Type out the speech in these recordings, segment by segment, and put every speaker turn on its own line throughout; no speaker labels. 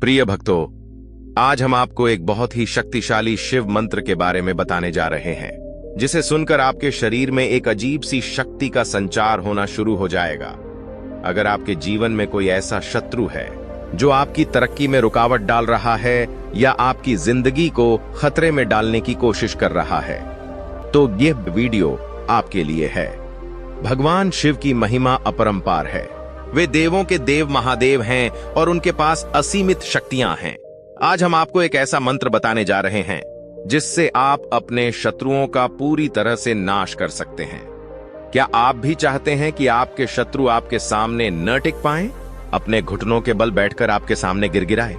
प्रिय भक्तों, आज हम आपको एक बहुत ही शक्तिशाली शिव मंत्र के बारे में बताने जा रहे हैं, जिसे सुनकर आपके शरीर में एक अजीब सी शक्ति का संचार होना शुरू हो जाएगा। अगर आपके जीवन में कोई ऐसा शत्रु है जो आपकी तरक्की में रुकावट डाल रहा है या आपकी जिंदगी को खतरे में डालने की कोशिश कर रहा है, तो यह वीडियो आपके लिए है। भगवान शिव की महिमा अपरंपार है। वे देवों के देव महादेव हैं और उनके पास असीमित शक्तियां हैं। आज हम आपको एक ऐसा मंत्र बताने जा रहे हैं जिससे आप अपने शत्रुओं का पूरी तरह से नाश कर सकते हैं। क्या आप भी चाहते हैं कि आपके शत्रु आपके सामने न टिक पाएं, अपने घुटनों के बल बैठकर आपके सामने गिड़गिड़ाए?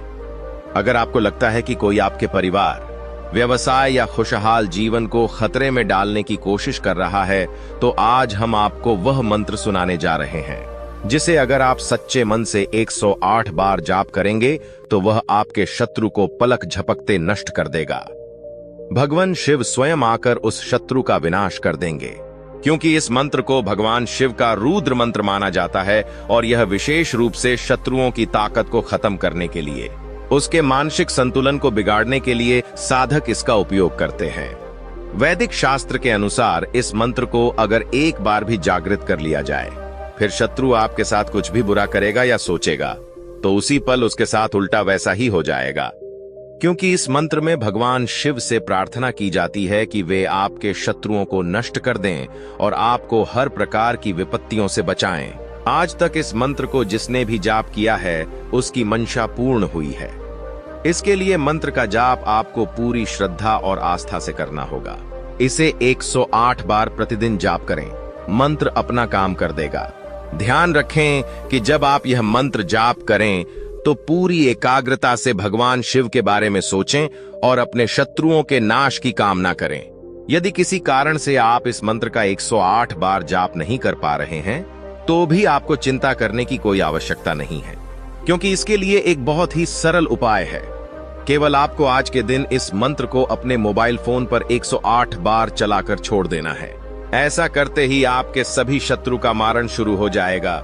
अगर आपको लगता है कि कोई आपके परिवार, व्यवसाय या खुशहाल जीवन को खतरे में डालने की कोशिश कर रहा है, तो आज हम आपको वह मंत्र सुनाने जा रहे हैं जिसे अगर आप सच्चे मन से 108 बार जाप करेंगे तो वह आपके शत्रु को पलक झपकते नष्ट कर देगा। भगवान शिव स्वयं आकर उस शत्रु का विनाश कर देंगे, क्योंकि इस मंत्र को भगवान शिव का रुद्र मंत्र माना जाता है और यह विशेष रूप से शत्रुओं की ताकत को खत्म करने के लिए, उसके मानसिक संतुलन को बिगाड़ने के लिए साधक इसका उपयोग करते हैं। वैदिक शास्त्र के अनुसार इस मंत्र को अगर एक बार भी जागृत कर लिया जाए, फिर शत्रु आपके साथ कुछ भी बुरा करेगा या सोचेगा तो उसी पल उसके साथ उल्टा वैसा ही हो जाएगा। क्योंकि इस मंत्र में भगवान शिव से प्रार्थना की जाती है कि वे आपके शत्रुओं को नष्ट कर दें और आपको हर प्रकार की विपत्तियों से बचाएं। आज तक इस मंत्र को जिसने भी जाप किया है उसकी मंशा पूर्ण हुई है। इसके लिए मंत्र का जाप आपको पूरी श्रद्धा और आस्था से करना होगा। इसे 108 बार प्रतिदिन जाप करें, मंत्र अपना काम कर देगा। ध्यान रखें कि जब आप यह मंत्र जाप करें तो पूरी एकाग्रता से भगवान शिव के बारे में सोचें और अपने शत्रुओं के नाश की कामना करें। यदि किसी कारण से आप इस मंत्र का 108 बार जाप नहीं कर पा रहे हैं, तो भी आपको चिंता करने की कोई आवश्यकता नहीं है, क्योंकि इसके लिए एक बहुत ही सरल उपाय है। केवल आपको आज के दिन इस मंत्र को अपने मोबाइल फोन पर 108 बार चलाकर छोड़ देना है। ऐसा करते ही आपके सभी शत्रु का मारण शुरू हो जाएगा।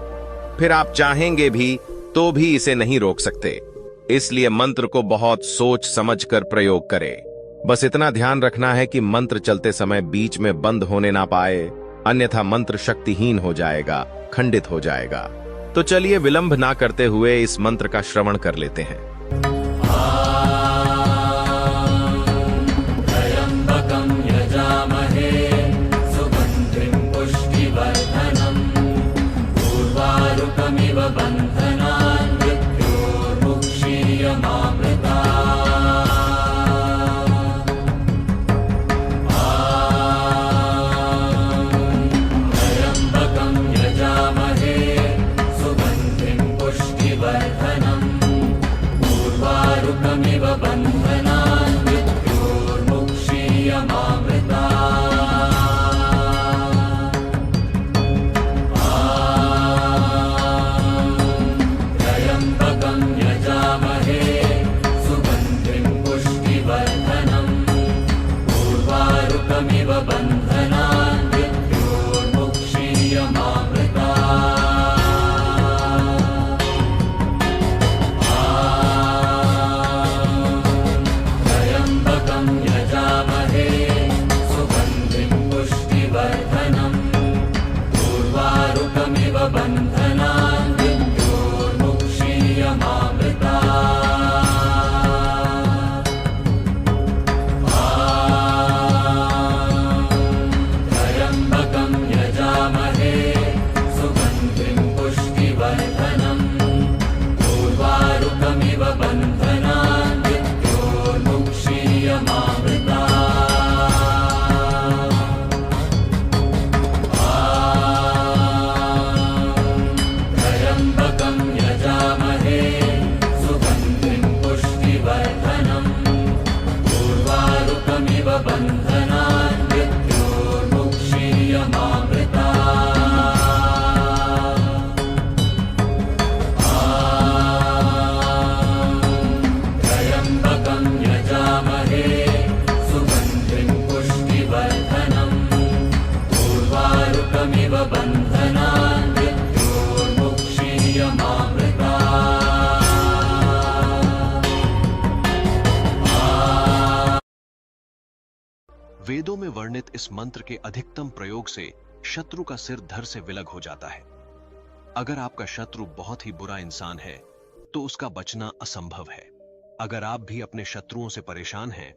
फिर आप चाहेंगे भी तो भी इसे नहीं रोक सकते। इसलिए मंत्र को बहुत सोच समझकर प्रयोग करें। बस इतना ध्यान रखना है कि मंत्र चलते समय बीच में बंद होने ना पाए, अन्यथा मंत्र शक्तिहीन हो जाएगा, खंडित हो जाएगा। तो चलिए विलंब ना करते हुए इस मंत्र का श्रवण कर लेते हैं।
वेदों में वर्णित इस मंत्र के अधिकतम प्रयोग से शत्रु का सिर धड़ से विलग हो जाता है। अगर आपका शत्रु बहुत ही बुरा इंसान है तो उसका बचना असंभव है। अगर आप भी अपने शत्रुओं से परेशान हैं,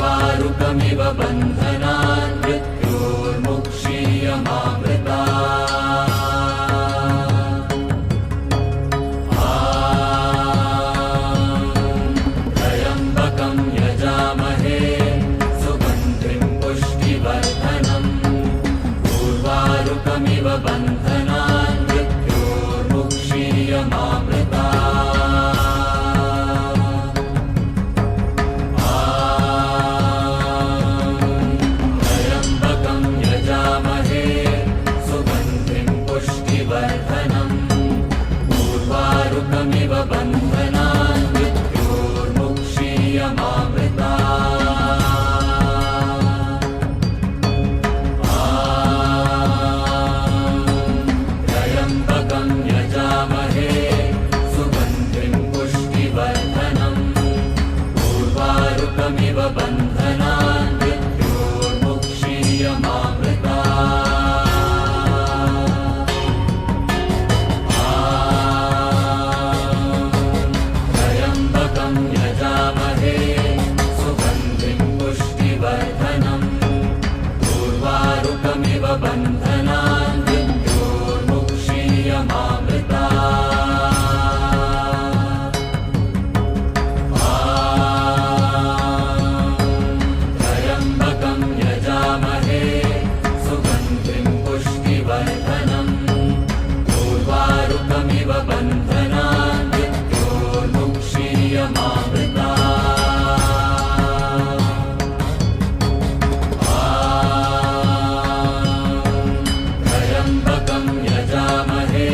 वारुकमिव बन्धनान् मृत्योर्मुक्षीयमामृता त्र्यम्बकं यजामहे सुगन्धिं पुष्टिवर्धनम् उर्वारुकमिव बन्धनान् मृत्योर्मुक्षीयमामृता उर्वारुकमिव बन्धनान् मृत्योर्मुक्षीयमामृता त्र्यम्बकं यजामहे सुगन्धिं पुष्टिवर्धनम् उर्वारुकमिव बन्धनान् मृत्योर्मुक्षीयमामृता यजामहे सुगन्धिं पुष्टिवर्धनम् उर्वारुकमिव बन्धनान् मृत्योर्मुक्षीयमामृता त्र्यम्बकं यजामहे सुगन्धिं पुष्टिवर्धनम् उर्वारुकमिव बन्धनान् मृत्योर्मुक्षीयमामृता त्र्यम्बकं यजामहे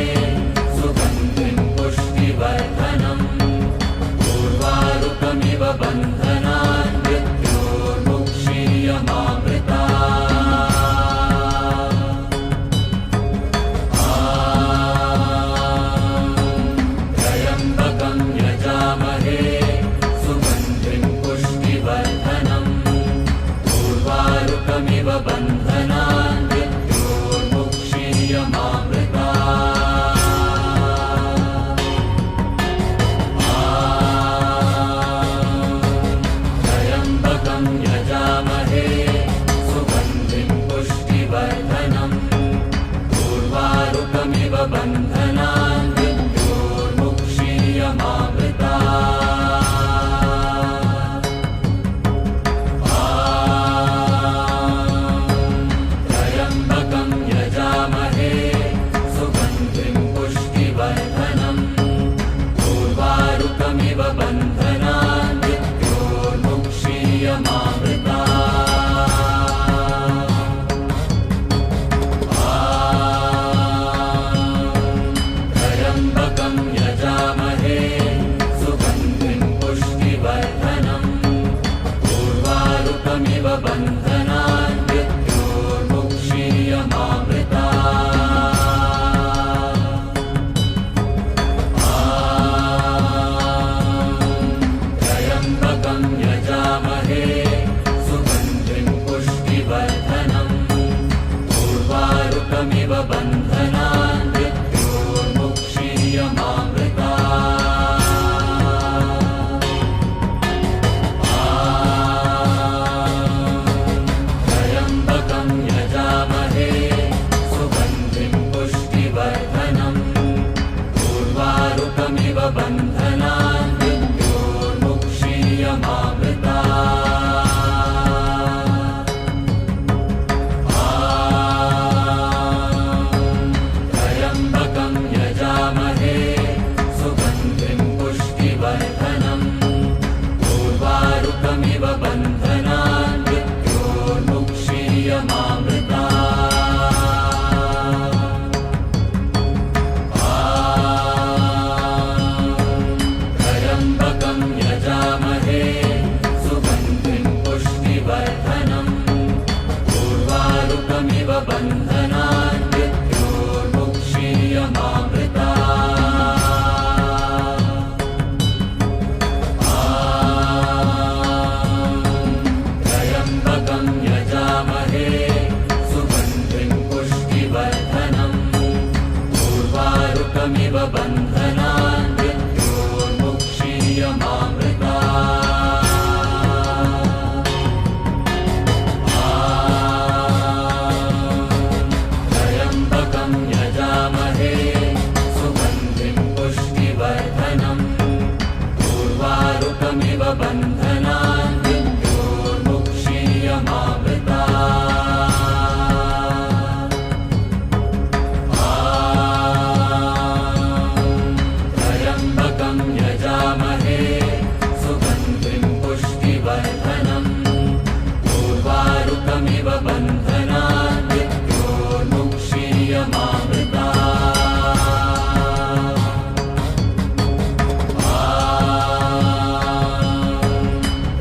उर्वारुकमिव बन्धनान् मृत्योर्मुक्षीयमामृता त्र्यम्बकं यजामहे सुगन्धिं पुष्टिवर्धनम् उर्वारुकमिव बन्धनान् मृत्योर्मुक्षीयमामृता त्र्यम्बकं यजामहे सुगन्धिं पुष्टिवर्धनम् उर्वारुकमिव बन्धनान् मृत्योर्मुक्षीयमामृता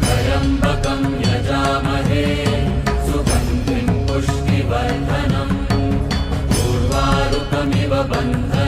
त्र्यम्बकं यजामहे सुगन्धिं पुष्टिवर्धनम् उर्वारुकमिव बन्धनान्